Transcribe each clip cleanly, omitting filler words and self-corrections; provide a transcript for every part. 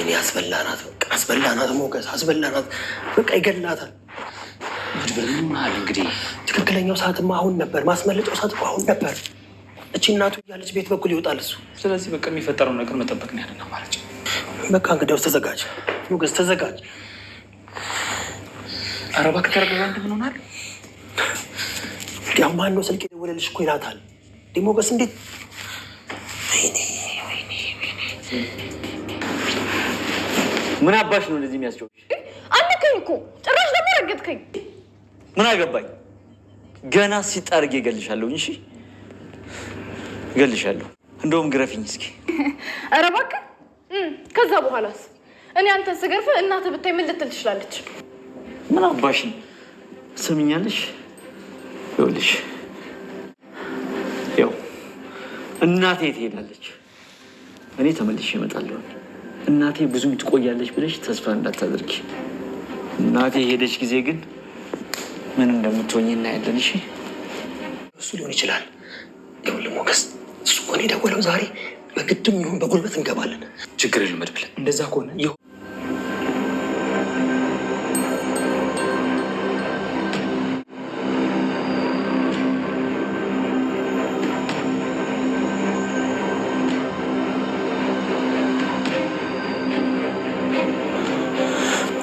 ወይኔ አስበላናት፣ በቃ አስበላናት፣ ሞገስ አስበላናት፣ በቃ ይገላታል። መድብል ምን ሆነሃል? እንግዲህ ትክክለኛው ሰዓትማ አሁን ነበር፣ ማስመለጫው ሰዓት አሁን ነበር። እቺ እናቱ እያለች ቤት በኩል ይወጣል እሱ። ስለዚህ በቃ የሚፈጠረው ነገር መጠበቅ ነው ያለና ማለት ነው። በቃ እንግዲያውስ ተዘጋጅ ሞገስ፣ ተዘጋጅ። ኧረ እባክህ ተረጋጋ። ምን ሆነሃል? ያው ማነው ስልክ የደወለልሽ እኮ ይላታል። ሞገስ እንዴት ምን አባሽ ነው እንደዚህ የሚያስጨው? አንከኝ እኮ ጭራሽ ደግሞ ረገጥከኝ። ምን አገባኝ? ገና ሲጣርግ ይገልሻለሁ። እሺ እገልሻለሁ። እንደውም ግረፊኝ እስኪ። ኧረ እባክህ። ከዛ በኋላስ እኔ አንተን ስገርፍ እናትህ ብታይ ምን ልትል ትችላለች? ምን አባሽ ነው? ሰምኛለሽ? ይኸውልሽ ያው እናቴ ትሄዳለች፣ እኔ ተመልሼ እመጣለሁ። እናቴ ብዙም ትቆያለች ብለሽ ተስፋ እንዳታደርጊ። እናቴ ሄደች ጊዜ ግን ምን እንደምትሆኝ እናያለን። እሺ እሱ ሊሆን ይችላል። ይኸውልህ ሞገስ፣ እሱ እኮ ነው የደወለው ዛሬ። በግድም ይሁን በጉልበት እንገባለን። ችግር የለም መድብል። እንደዛ ከሆነ ይሁን።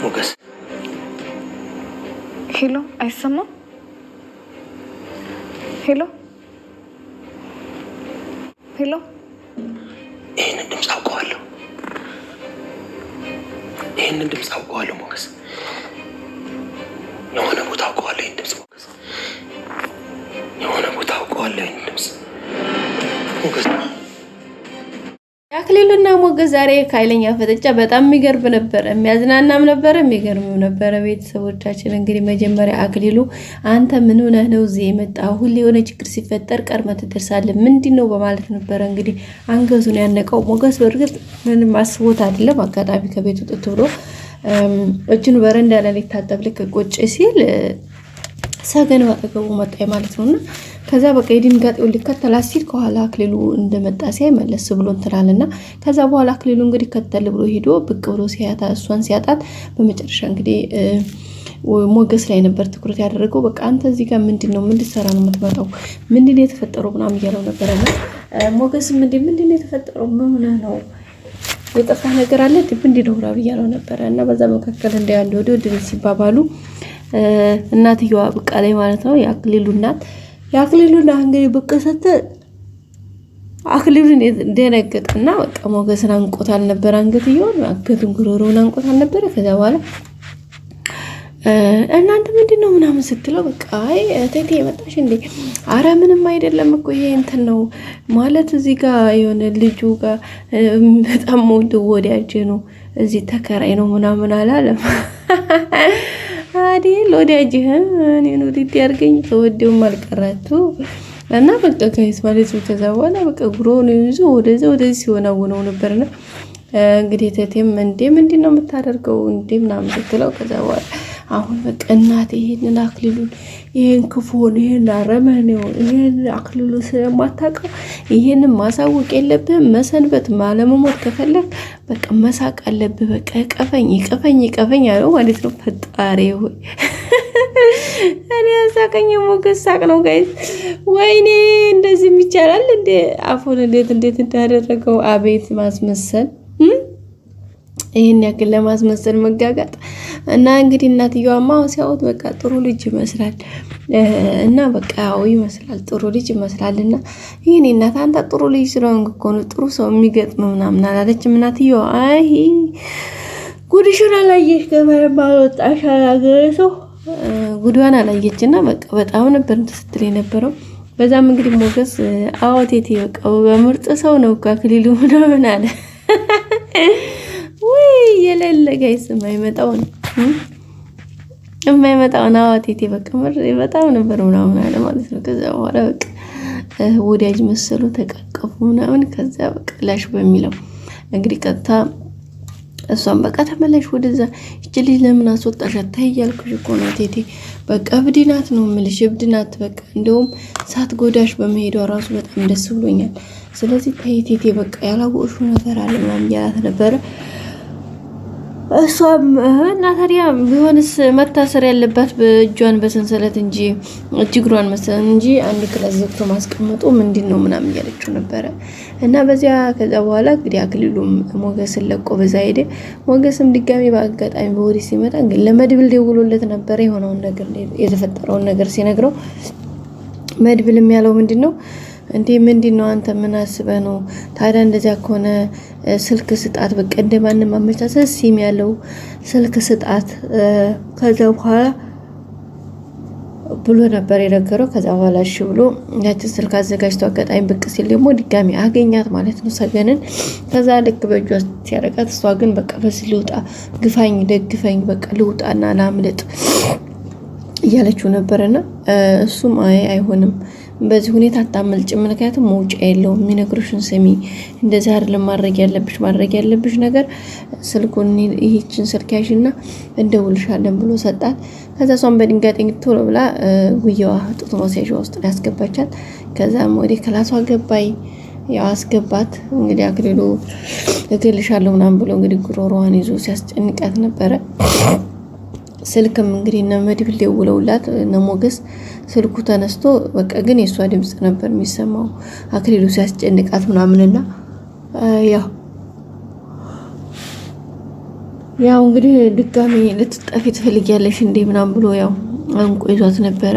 ሞገስ ሄሎ፣ አይሰማም? ሄሎ ሄሎ፣ ይህንን ድምፅ አውቀዋለሁ። ይህንን ድምፅ አውቀዋለሁ ሞገስ፣ የሆነ ቦታ አውቀዋለሁ። ይህን ድምፅ ሞገስ፣ የሆነ ቦታ አውቀዋለሁ። ይህን ድምፅ ሞገስ። አክሊሉና ሞገስ ዛሬ ከኃይለኛ ፍጥጫ በጣም የሚገርም ነበር፣ የሚያዝናናም ነበር፣ የሚገርምም ነበር። ቤተሰቦቻችን እንግዲህ መጀመሪያ አክሊሉ አንተ ምን ሆነህ ነው እዚህ የመጣው? ሁሌ የሆነ ችግር ሲፈጠር ቀድመህ ትደርሳለህ፣ ምንድን ነው በማለት ነበረ እንግዲህ አንገቱን ያነቀው። ሞገስ በእርግጥ ምንም አስቦት አይደለም። አጋጣሚ ከቤት ውጥት ብሎ እጁን በረንዳ ላይ ሊታጠብ ልክ ቁጭ ሲል ሰገን ባጠገቡ መጣይ ማለት ነውና ከዛ በቃ የድንጋጤው ሊከተላት ሲል ከኋላ አክሊሉ እንደመጣ ሲያይ መለስ ብሎ እንትላልና ከዛ በኋላ አክሊሉ እንግዲህ ከተል ብሎ ሄዶ ብቅ ብሎ ሲያታ እሷን ሲያጣት በመጨረሻ እንግዲህ ሞገስ ላይ ነበር ትኩረት ያደረገው። በቃ አንተ እዚህ ጋር ምንድነው? ምን ልትሰራ ነው የምትመጣው? ምንድነው የተፈጠረው? ምናምን እያለው ነበርና ሞገስም ምንድነው የተፈጠረው? ምን ሆነ ነው? የጠፋ ነገር አለ ምንድነው? ብራ እያለው ነበር እና በዛ መካከል እንዳያንደ ወደ ሲባባሉ እናትየዋ ብቃ ላይ ማለት ነው የአክሊሉ እናት የአክሊሉና እንግዲህ ብቅ ስትል አክሊሉን ደነገጠና በቃ ሞገስን አንቆታል ነበር። አንገትየውን አንገቱን ጉሮሮውን አንቆታል ነበር። ከዛ በኋላ እናንተ ምንድነው ምናምን ስትለው በቃ አይ እቴቴ የመጣሽ እንዴ? አረ ምንም አይደለም እኮ ይሄ እንትን ነው ማለት እዚህ ጋር የሆነ ልጁ ጋር በጣም ወዲያጄ ነው እዚህ ተከራይ ነው ምናምን አላለም። አዲ ለወዲያጅህ እኔ ነው ዲዲ ያርገኝ ተወደው ማልቀራቱ እና በቃ ጋይስ ማለት ነው። ከዛ በኋላ በቃ ጉሮውን ይዞ ወደዚህ ሲሆነው ነበርና እንግዲህ ተቴም ምንድነው የምታደርገው እንዴ ምናምን ስትለው ከዛ በኋላ አሁን በቃ እናቴ ይሄንን አክሊሉን ይሄን ክፉን ይሄን አረመኔው ይሄን አክሊሉ ስለማታውቀው ይሄንን ማሳወቅ የለብህም። መሰንበት ማለመሞት ከፈለክ በቃ መሳቅ አለብህ። በቃ ቀፈኝ አለው ማለት ነው። ፈጣሪ ሆይ እኔ ያሳቀኝ ሞገስ ሳቅ ነው ጋይስ። ወይኔ እንደዚህ ይቻላል እንዴ? አፉን እንዴት እንዳደረገው አቤት ማስመሰል ይሄን ያክል ለማስመሰል መጋጋጥ እና እንግዲህ እናትየዋማ ሲያውት በቃ ጥሩ ልጅ ይመስላል እና በቃ ይመስላል ጥሩ ልጅ ይመስላልና ይሄኔ እናት አንተ ጥሩ ልጅ ስለሆንክ እኮ ነው ጥሩ ሰው የሚገጥም ምናምን አላለችም እናትየዋ። አይ ጉድሽን አላየሽ ገበያ ማወጣሽ አላገረሰው ጉድዋን አላየችና በቃ በጣም ነበር ስትል የነበረው። በዛም እንግዲህ ሞገስ አዎቴቴ በቃ በምርጥ ሰው ነው አክሊሉ ምናምን አለ። ወይ የሌለ ጋይስ የማይመጣውን አዋቴቴ በቃ በጣም ነበር ምናምን አለ ማለት ነው። ከዛ በኋላ በቃ ወዲያጅ መሰሉ ተቃቀፉ ምናምን። ከዛ በቃ ላሽ በሚለው እንግዲህ ቀጥታ እሷን በቃ ተመለሽ ወደዛ እቺ ልጅ ለምን አስወጣሻት? ታይ ያልኩሽ እኮ ነው ቴቴ በቃ እብድናት ነው የምልሽ እብድናት። በቃ እንደውም ሳት ጎዳሽ በመሄዷ ራሱ በጣም ደስ ብሎኛል። ስለዚህ ታይ ቴቴ በቃ ያላወቅሽው ነገር አለ ምናምን ያላት ነበር። እሷም እና ታዲያ ቢሆንስ መታሰር ያለባት በእጇን በሰንሰለት እንጂ እጅግሯን መሰለን እንጂ አንድ ክላስ ዘግቶ ማስቀመጡ ምንድን ነው ምናምን እያለችው ነበረ። እና በዚያ ከዛ በኋላ እንግዲህ አክሊሉም ሞገስን ለቆ በዛ ሄደ። ሞገስም ድጋሚ በአጋጣሚ በወዲህ ሲመጣ እንግዲህ ለመድብል ደውሎለት ነበረ የሆነውን ነገር የተፈጠረውን ነገር ሲነግረው መድብልም ያለው ምንድነው እንዴ ምንድነው አንተ ምን አስበህ ነው ታዲያ እንደዚያ ከሆነ ስልክ ስጣት በቃ እንደማንም አመቻቸት ሲም ያለው ስልክ ስጣት ከዛ በኋላ ብሎ ነበር የነገረው። ከዛ በኋላ እሺ ብሎ ያቺ ስልክ አዘጋጅቶ አጋጣሚ ብቅ ሲል ደግሞ ድጋሚ አገኛት ማለት ነው ሰገንን። ከዛ ልክ በእጇ ሲያረጋት እሷ ግን በቃ በዚህ ልውጣ ግፋኝ ደግፈኝ በቃ ልውጣና ላምልጥ እያለችው ነበርና እሱም አይሆንም በዚህ ሁኔታ አታመልጭ ምክንያቱም መውጫ የለውም የሚነግሩሽን ስሚ እንደዚህ አይደለም ማድረግ ያለብሽ ነገር ስልኩን ይህችን ስልክ ያዥና እንደውልሻለን ብሎ ሰጣት። ከዛ እሷም በድንጋጤ ቶሎ ብላ ጉያዋ ጡት ማስያዣ ውስጥ ያስገባቻት። ከዛም ወደ ክላሷ ገባይ ያው አስገባት። እንግዲህ አክሊሉ እገልሻለሁ ምናምን ብሎ እንግዲህ ጉሮሮዋን ይዞ ሲያስጨንቃት ነበረ። ስልክም እንግዲህ እነ መድብል ደውለውላት እነ ሞገስ ስልኩ ተነስቶ በቃ ግን የሷ ድምጽ ነበር የሚሰማው አክሊሉ ሲያስጨንቃት ምናምንና ያው እንግዲህ ድጋሚ ልትጠፊ ትፈልጊያለሽ እንዴ ምናምን ብሎ ያው አንቆ ይዟት ነበረ።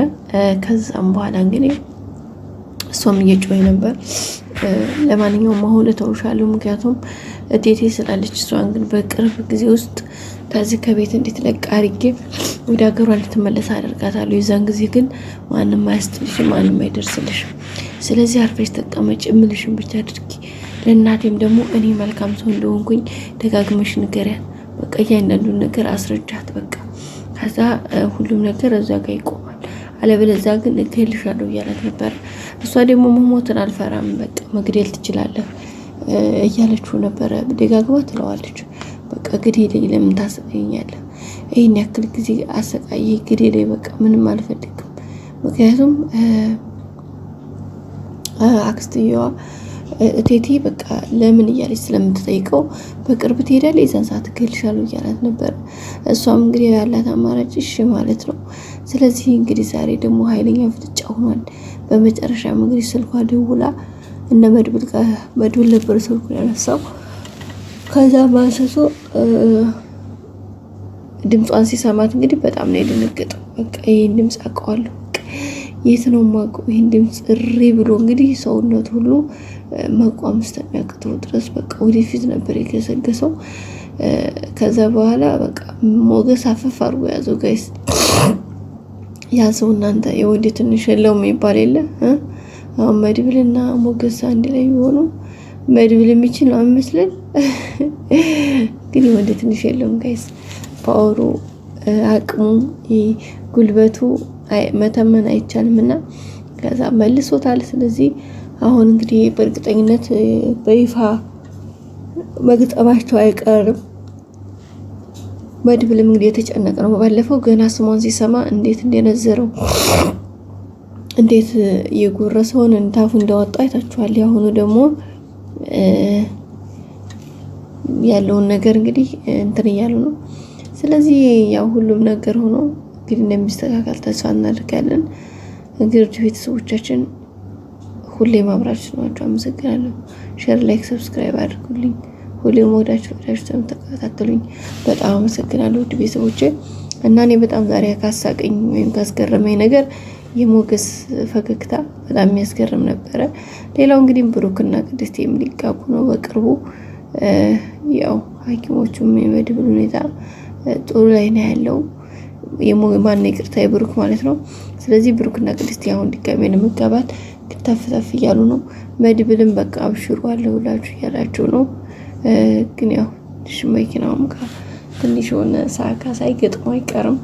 ከዛም በኋላ እንግዲህ እሷም እየጮኸ ነበር። ለማንኛውም አሁን ተውሻለሁ ምክንያቱም እቴቴ ስላለች እሷን ግን በቅርብ ጊዜ ውስጥ ከዚህ ከቤት እንድትለቅ አድርጌ ወደ ሀገሯ እንድትመለስ አደርጋታለሁ። የዛን ጊዜ ግን ማንም አያስጥልሽም ማንም አይደርስልሽም። ስለዚህ አርፈሽ ተቀመጭ እምልሽን ብቻ አድርጊ። ለእናቴም ደግሞ እኔ መልካም ሰው እንደሆንኩኝ ደጋግመሽ ንገሪያት። በቃ እያንዳንዱን ነገር አስረጃት በቃ ከዛ ሁሉም ነገር እዛ ጋር ይቆማል። አለበለዚያ ግን እገልሻለሁ እያላት ነበር። እሷ ደግሞ መሞትን አልፈራም በቃ መግደል ትችላለህ እያለችው ነበረ ደጋግማ ትለዋለች። በቃ ግዴለኝ ለምን ታስቀኛለህ ይሄን ያክል ጊዜ አሰቃይ ግዴለኝ በቃ ምንም አልፈልግም። ምክንያቱም አክስትየዋ እቴቴ በቃ ለምን እያለች ስለምትጠይቀው በቅርብ ትሄዳለች የዛን ሰዓት እገልሻለሁ እያላት ነበር። እሷም እንግዲህ ያላት አማራጭ እሺ ማለት ነው። ስለዚህ እንግዲህ ዛሬ ደግሞ ኃይለኛ ፍጥጫ ሆኗል። በመጨረሻም እንግዲህ ስልኳ ደውላ እነ መድብል ነበር ስልኩን ያነሳው። ከዛ ማንሰሶ ድምጿን ሲሰማት እንግዲህ በጣም ነው የደነገጠው። በቃ ይሄን ድምጽ አውቀዋለሁ የት ነው የማውቀው ይሄን ድምጽ እሪ ብሎ እንግዲህ ሰውነት ሁሉ መቋም እስከሚያቅተው ድረስ በቃ ወደፊት ነበር የገሰገሰው። ከዛ በኋላ በቃ ሞገስ አፈፍ አድርጎ ያዘው። ጋይስ ያዘው እናንተ የወንድ ትንሽ የለውም የሚባል የለ አሁን መድብልና ሞገስ አንድ ላይ ቢሆኑ መድብል የሚችል ነው አይመስልም። ግን ወንድ ትንሽ የለውም ጋይስ ፓወሩ አቅሙ ጉልበቱ መተመን አይቻልምና ከዛ መልሶታል። ስለዚህ አሁን እንግዲህ በእርግጠኝነት በይፋ መግጠማቸው አይቀርም። መድብልም እንግዲህ የተጨነቀ ነው። ባለፈው ገና ስሟን ሲሰማ እንዴት እንደነዘረው እንዴት የጎረሰውን እንታፉ እንዳወጣ አይታችኋል። ያሁኑ ደግሞ ያለውን ነገር እንግዲህ እንትን እያሉ ነው። ስለዚህ ያው ሁሉም ነገር ሆኖ እንግዲህ እንደሚስተካከል ተስፋ እናደርጋለን። እንግዲህ ቤተሰቦቻችን ሁሌም አብራችሁ ናችሁ። አመሰግናለሁ። ሼር፣ ላይክ፣ ሰብስክራይብ አድርጉልኝ። ሁሌም ወዳችሁ ተከታተሉኝ። በጣም አመሰግናለሁ ውድ ቤተሰቦቼ እና እኔ በጣም ዛሬ ካሳቀኝ ወይም ካስገረመኝ ነገር የሞገስ ፈገግታ በጣም የሚያስገርም ነበረ። ሌላው እንግዲህ ብሩክና ቅድስት ሊጋቡ ነው በቅርቡ። ያው ሐኪሞቹም የመድብል ሁኔታ ጥሩ ላይ ነው ያለው። የማን ይቅርታ የብሩክ ማለት ነው። ስለዚህ ብሩክና ቅድስት አሁን ድጋሜ ለመጋባት ተፍተፍ እያሉ ነው። መድብልም በቃ አብሽሩ አለሁላችሁ እያላችሁ ነው። ግን ያው መኪናውም ጋር ትንሽ የሆነ ሳካ ሳይገጥሙ አይቀርም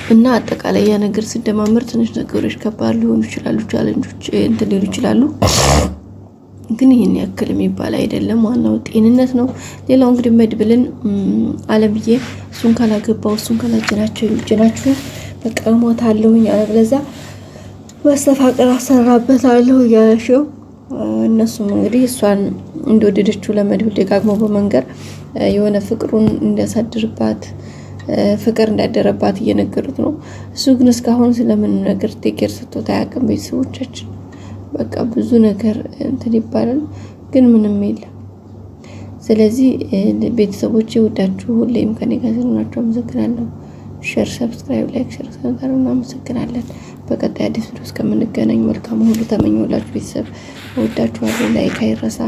እና አጠቃላይ ያ ነገር ሲደማመር ትንሽ ነገሮች ከባድ ሊሆኑ ይችላሉ። ቻሌንጆች እንትን ሊሉ ይችላሉ። ግን ይሄን ያክል የሚባል አይደለም። ዋናው ጤንነት ነው። ሌላው እንግዲህ መድብልን አለምዬ እሱን ካላገባው እሱን ካላጀናችሁ በቃ ሞታለሁኝ አለበለዚያ መስተፋቅር አሰራበታለሁ ያልሽው እነሱም እንግዲህ እሷን እንደወደደችው ለመድብል ደጋግሞ በመንገር የሆነ ፍቅሩን እንዲያሳድርባት ፍቅር እንዳደረባት እየነገሩት ነው። እሱ ግን እስካሁን ስለምን ነገር ቴኬር ሰጥቶት አያውቅም። ቤተሰቦቻችን በቃ ብዙ ነገር እንትን ይባላል ግን ምንም የለም። ስለዚህ ቤተሰቦቼ ወዳችሁ ሁሌም ከኔ ጋር ስለሆናችሁ አመሰግናለሁ። ሼር፣ ሰብስክራይብ፣ ላይክ፣ ሼር ስለምታደርጉ እናመሰግናለን። በቀጣይ አዲስ ቪዲዮ እስከምንገናኝ መልካም ሁሉ ተመኘሁላችሁ። ቤተሰብ ወዳችኋለሁ። ላይክ አይረሳ።